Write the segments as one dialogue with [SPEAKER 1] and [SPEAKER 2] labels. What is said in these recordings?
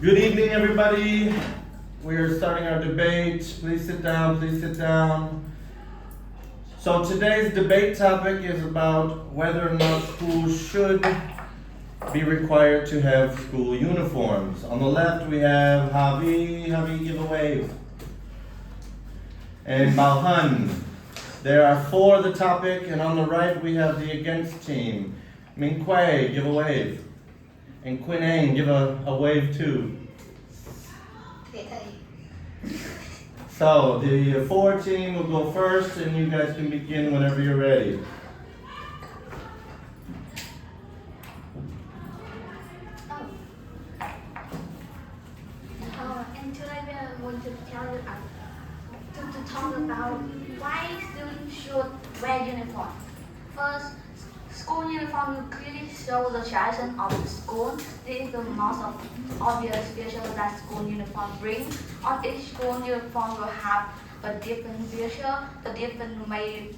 [SPEAKER 1] Good evening, everybody. We are starting our debate. Please sit down, please sit down. So today's debate topic is about whether or not schools should be required to have school uniforms. On the left we have Javi, give a wave. And Balhan. There are for the topic, and on the right we have the against team. Ming Kuei, give a wave. And Quinn Ang, give a wave too. So the for team will go first, and you guys can begin whenever you're ready.
[SPEAKER 2] And today we are going to tell you to talk about why students should wear uniform. First, school uniform will clearly show the tradition of the school. This is the most obvious feature that school uniform brings. On each school uniform will have a different feature. The difference may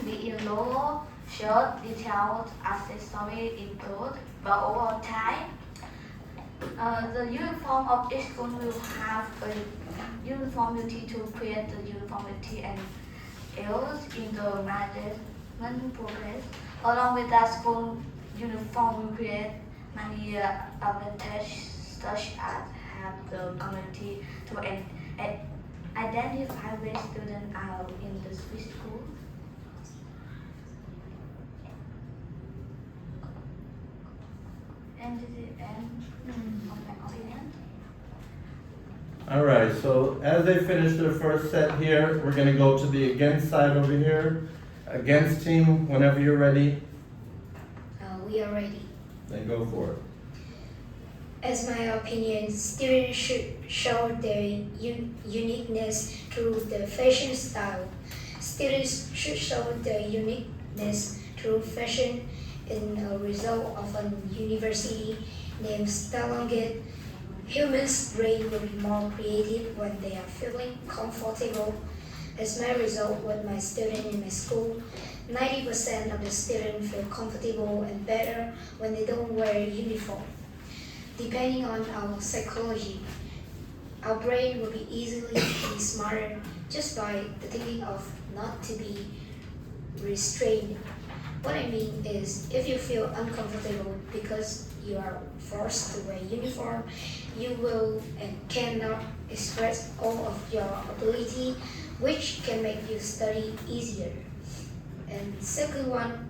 [SPEAKER 2] be in logo, shirt, detailed accessories included, but over time, the uniform of each school will have a uniformity to create the uniformity and else in the management process. Along with that, school uniform will create many advantages such as have the community to identify which students are in the which school. And this is the end of my opinion.
[SPEAKER 1] Alright, so as they finish their first set here, we're going to go to the against side over here. Against team, whenever you're ready,
[SPEAKER 3] We are ready.
[SPEAKER 1] then go for it.
[SPEAKER 3] As my opinion, students should show their uniqueness through the fashion style. Students should show their uniqueness through fashion in a result of a university named Stalongit. Humans' brain will be more creative when they are feeling comfortable. As my result with my student in my school, 90% of the students feel comfortable and better when they don't wear a uniform. Depending on our psychology, our brain will be easily be smarter just by the thinking of not to be restrained. What I mean is, if you feel uncomfortable because you are forced to wear uniform, you will and cannot express all of your ability, which can make you study easier. And second one,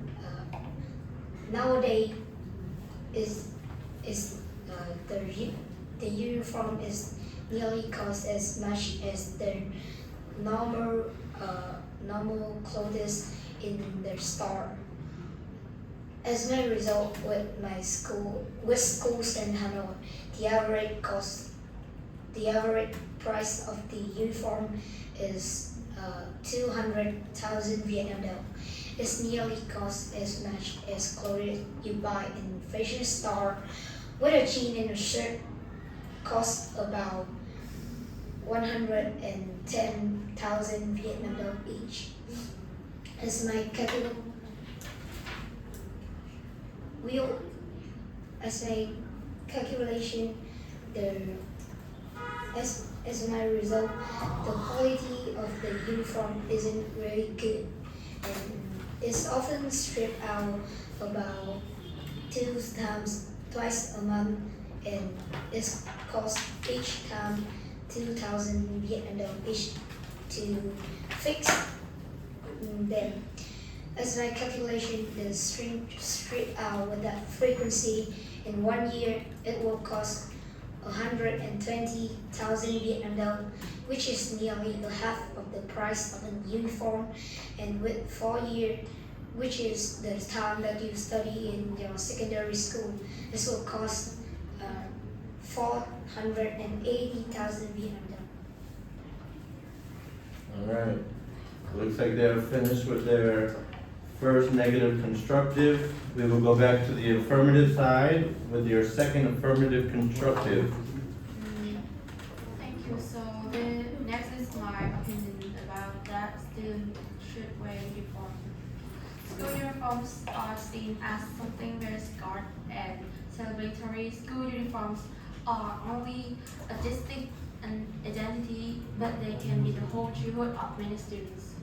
[SPEAKER 3] nowadays the uniform is nearly cost as much as the normal clothes in the store. As my result with schools in Hanoi, the average price of the uniform is 200,000 Vietnam dong. It's nearly cost as much as clothes you buy in fashion store. With a jean and a shirt cost about 110,000 Vietnam dong each. As my calculation, as my result, the quality of the uniform isn't very good, and it's often stripped out about twice a month, and it's cost each time 2,000 Vietnam dong each to fix them. As my calculation, the strip out with that frequency in 1 year, it will cost 120,000 Vietnam dong, which is nearly the half of the price of a uniform. And with 4 years, which is the time that you study in your secondary school, this will cost 480,000 Vietnam dong.
[SPEAKER 1] Alright, looks like they're finished with their first negative constructive. We will go back to the affirmative side with your second affirmative constructive.
[SPEAKER 4] Thank you. So the next is my opinion about that students should wear uniform. School uniforms are seen as something very smart and celebratory. School uniforms are only a distinct an identity, but they can be the whole childhood of many students.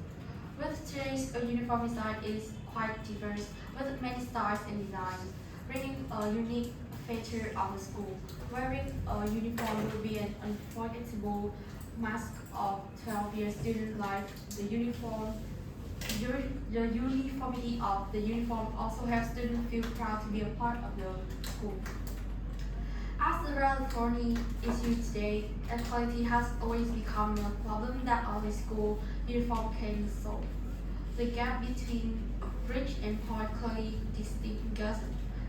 [SPEAKER 4] With today's uniform design is quite diverse, with many styles and designs, bringing a unique feature of the school. Wearing a uniform will be an unforgettable mask of 12-year student life. The uniformity of the uniform also helps students feel proud to be a part of the school. As a relatively issue today, equality has always become a problem that only school uniform can solve. The gap between rich and poor clearly distinguishes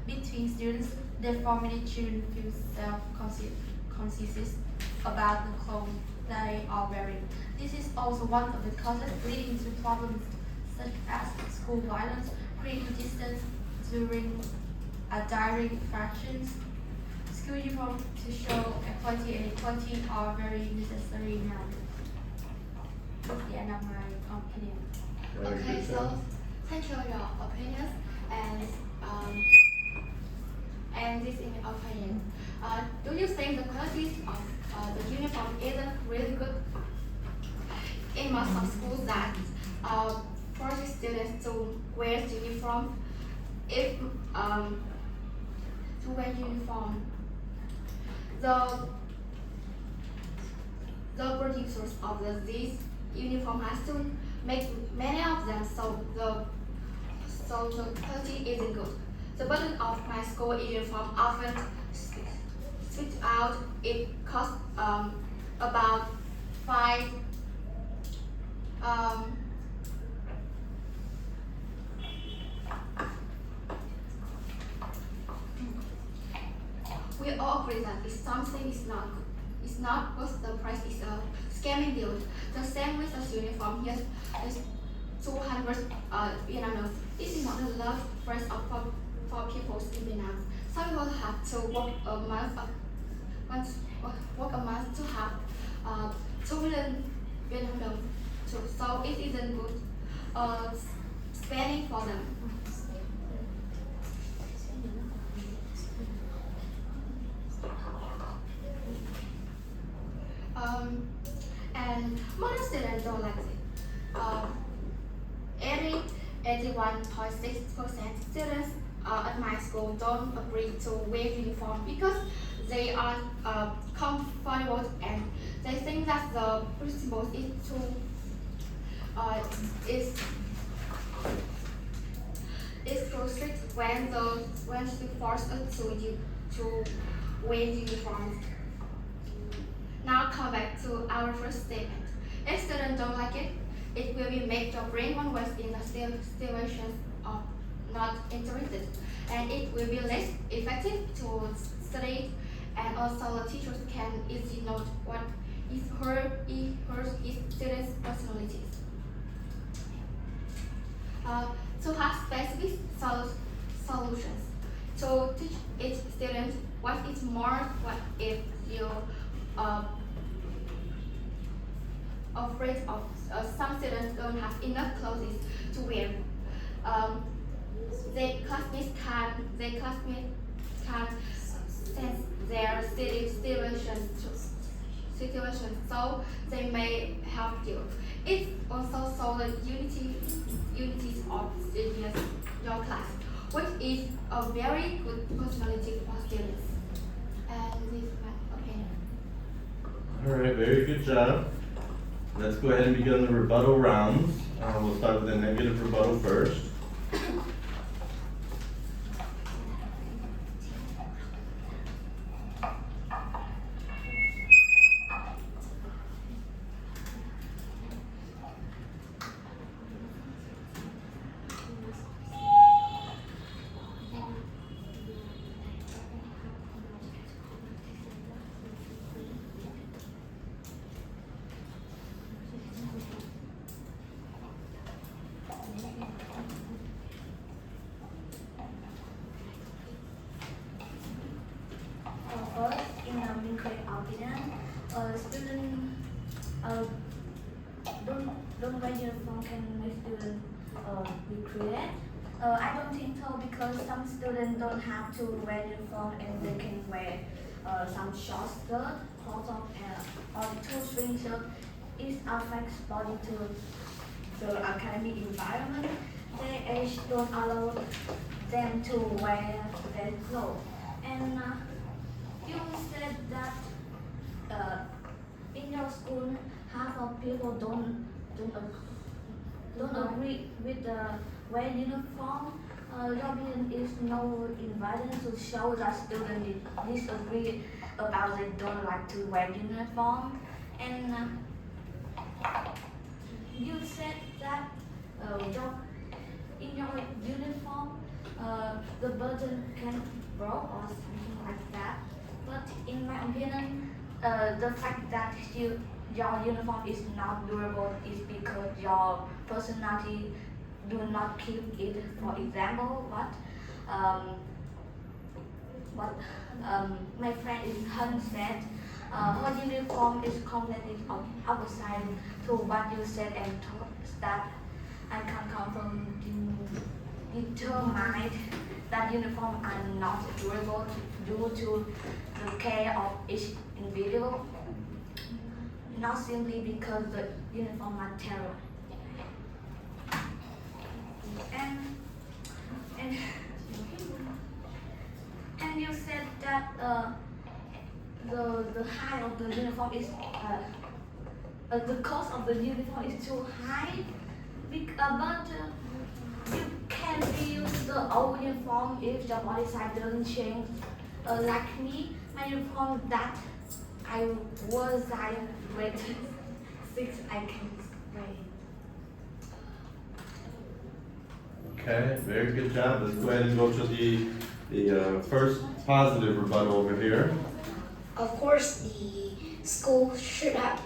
[SPEAKER 4] between students, therefore many children feel self-conscious about the clothes they are wearing. This is also one of the causes leading to problems such as school violence, creating distance during during fractions. School uniform to show equality and equality are very necessary now. That's the end of my opinion.
[SPEAKER 1] Very
[SPEAKER 5] Okay,
[SPEAKER 1] good
[SPEAKER 5] so
[SPEAKER 1] job.
[SPEAKER 5] thank you for your opinions and this is my opinion. Do you think the quality of the uniform isn't really good? In most of schools that force students to wear uniform, if to wear uniform, the producers of these uniform has to make many of them so the quality isn't good. The button of my school uniform often switch out. It costs about five. We all agree that if something is not good, it's not worth the price. It's a scamming deal. The same with the uniform. Yes, it's 200 Vietnam. This is not a large price for people in Vietnam. Some people have to work a month to have 2 million Vietnam đồng. So it isn't good spending for them. And modern students don't like it. 81.6% students at my school don't agree to wear uniform because they are comfortable and they think that the principal is too is too strict when she forces us to wear uniforms. Now come back to our first statement. If students don't like it, it will be made to bring one worse in the situations of not interested, and it will be less effective to study, and also the teachers can easily note what is his students' personalities. To have specific solutions to teach each student what is more what if you afraid of some students don't have enough clothes to wear. Their classmates can sense their situation, so they may help you. It also shows the unity of your class, which is a very good personality for students. And this is my opinion.
[SPEAKER 1] All right, very good job. Let's go ahead and begin the rebuttal rounds. We'll start with the negative rebuttal first.
[SPEAKER 2] First, in a military opinion, student don't wear uniform can make student be created. I don't think so because some students don't have to wear uniform and they can wear some short skirt, crop top, or two-string shirt, it affects body to the academic environment. Their age don't allow them to wear their clothes. And you said that in your school, half of people don't agree with the wear uniform. Your opinion is no evidence to show that students disagree about they don't like to wear uniform. And you said that in your uniform, the button can broke or something like that. But in my opinion, the fact that your uniform is not durable is because your personality do not keep it. For example, my friend in Hun said, her uniform is completely opposite to what you said and told that I can confirm determine that uniform are not durable due to the care of each individual, not simply because the uniform material. And and you said that the height of the uniform is the cost of the uniform is too high. But you can reuse the old uniform if your body size doesn't change. Like me, my uniform that I was size grade 6, I can wear.
[SPEAKER 1] Okay, very good job. Let's go ahead and go to the first positive rebuttal over here.
[SPEAKER 3] Of course, the school should have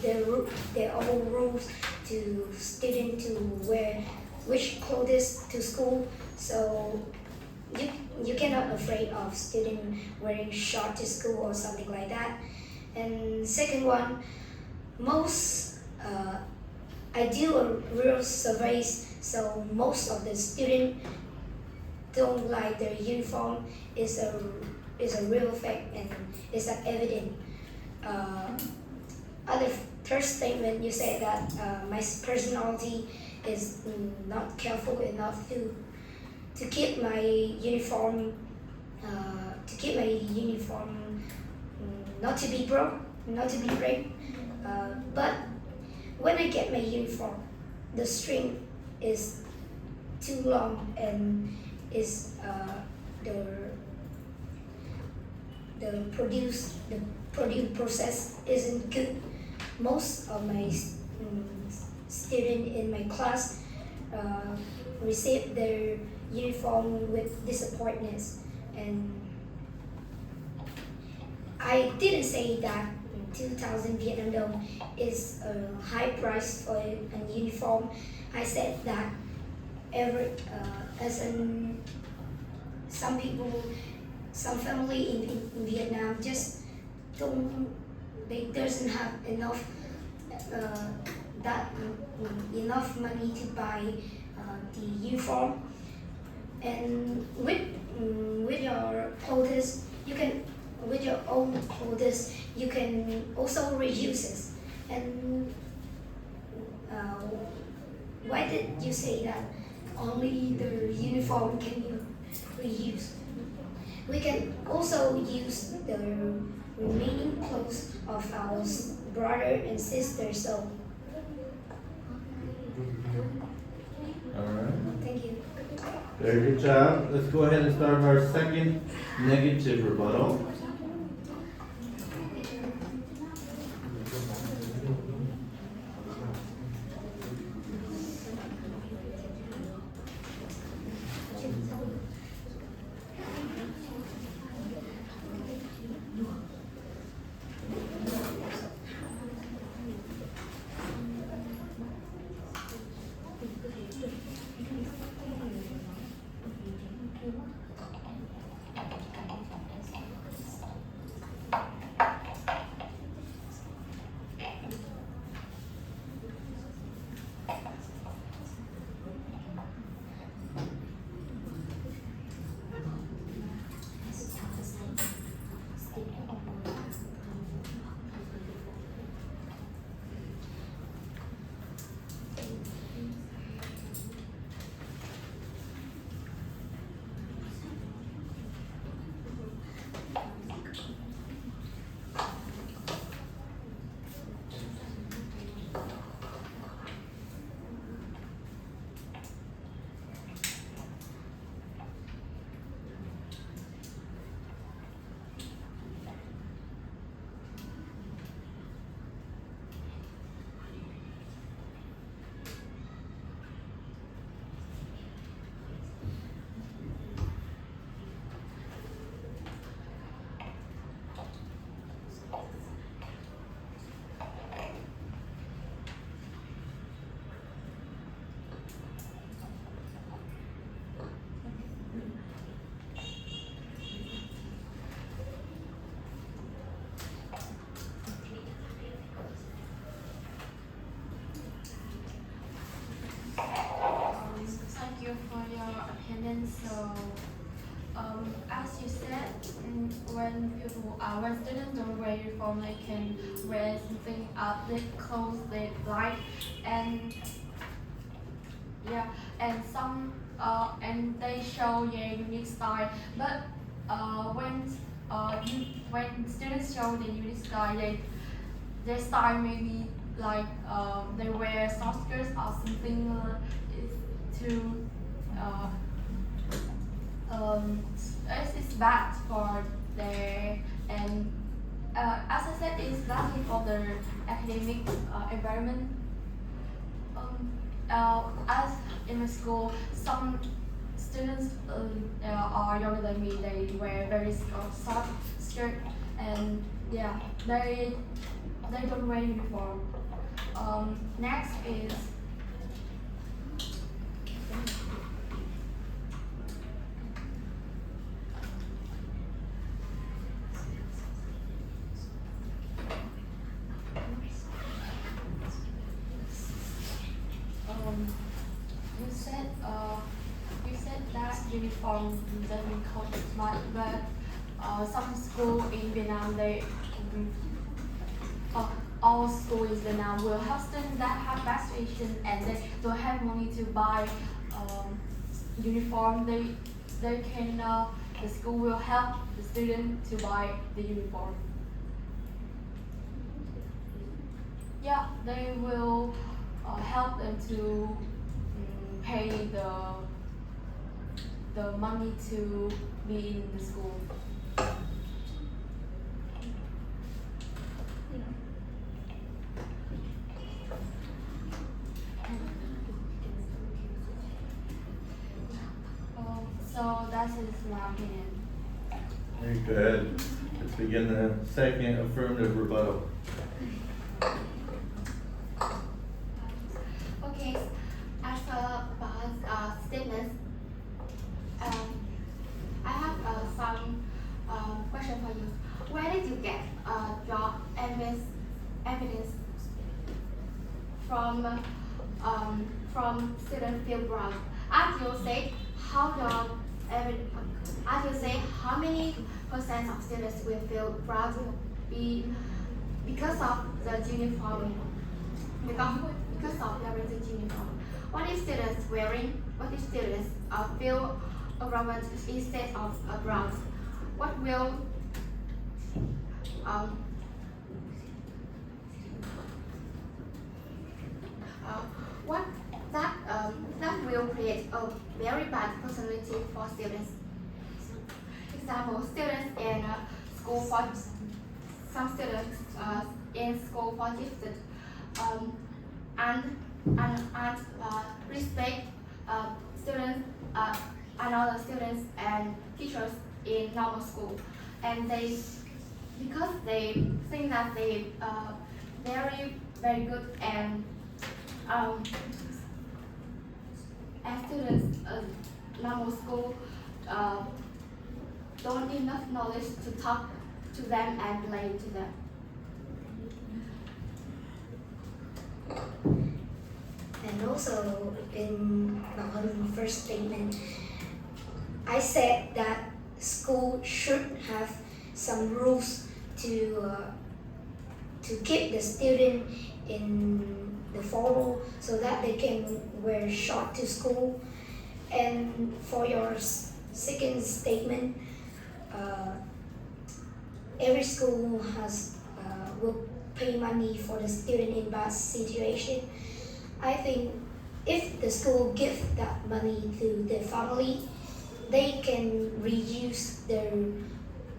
[SPEAKER 3] their own rules to students to wear which clothes to school. So you cannot afraid of student wearing short to school or something like that. And second one, most I do a real surveys, so most of the student don't like their uniform is a real fact and is an evident. Other third statement, you said that my personality is not careful enough to keep my uniform not to be broke, not to be break. But when I get my uniform, the string is too long and is the produce process isn't good. Most of my students in my class receive their uniform with disappointment, and I didn't say that 2,000 Vietnam dong is a high price for a uniform. I said that some people, some family in Vietnam just doesn't have enough enough money to buy the uniform. And with your clothes, you can with your own clothes you can also reuse it. And why did you say that only the uniform can you reuse? We can also use the remaining clothes of our brother and sister. So,
[SPEAKER 1] All right.
[SPEAKER 3] thank you.
[SPEAKER 1] Very good job. Let's go ahead and start our second negative rebuttal.
[SPEAKER 4] when students don't wear uniform, they can wear something they clothes they like, and yeah, and some and they show their unique style. But when students show their unique style, their style may be like they wear short skirts or something is too it's bad for their and as I said, it's bad for their academic environment. As in my school, some students are younger than me. They wear very short skirt, and yeah, they don't wear uniform. Next is you said that uniform doesn't cost as much, but some school in Vietnam all schools in Vietnam will have students that have bad situation and they don't have money to buy uniform. They can the school will help the student to buy the uniform. Yeah, they will help them to pay the money to be in the school. So that is my opinion.
[SPEAKER 1] Very good. Let's begin the second affirmative rebuttal.
[SPEAKER 5] Okay, as a statement, I have some question for you. Where did you get your evidence from student field browse? As you said, how many percent of students will feel proud because of the uniform? Because of wearing the uniform. What if students feel relevant instead of proud? What will what that will create a very bad personality for students. Example, students in school for some students in school for gifted and respect students another students and teachers in normal school, and because they think that they very good and as students normal school don't enough knowledge to talk to them and play to them.
[SPEAKER 3] And also in my first statement, I said that school should have some rules to keep the student in the formal so that they can wear short to school. And for your second statement, every school will pay money for the student in bad situation. I think if the school gives that money to the family, they can reuse their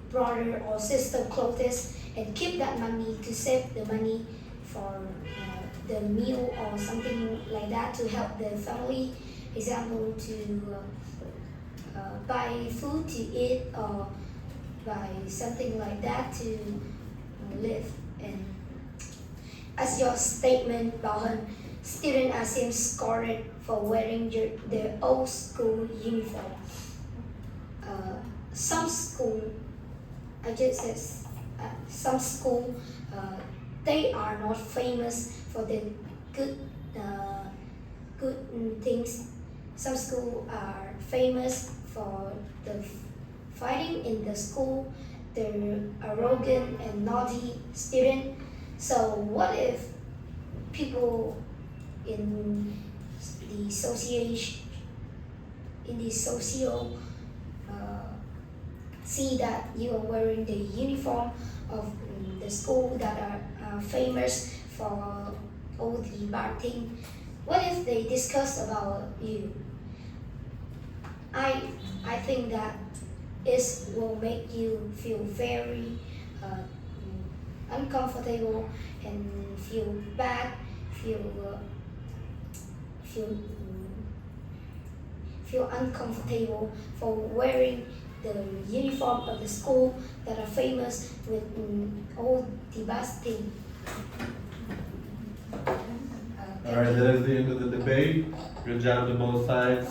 [SPEAKER 3] brother or sister clothes and keep that money to save the money for the meal or something like that to help the family. Example, to buy food to eat or buy something like that to live. And as your statement, Bảo, students are seen scored for wearing their old school uniform. Some school, I just said, some school, they are not famous for the good things. Some schools are famous for the fighting in the school the arrogant and naughty student. So what if people in the association, in the social, see that you are wearing the uniform of the school that are famous for all the bad things? What if they discuss about you? I think that it will make you feel very uncomfortable and feel bad, feel feel uncomfortable for wearing the uniform of the school that are famous with all the best things.
[SPEAKER 1] Alright, that is the end of the debate. Good job to both sides.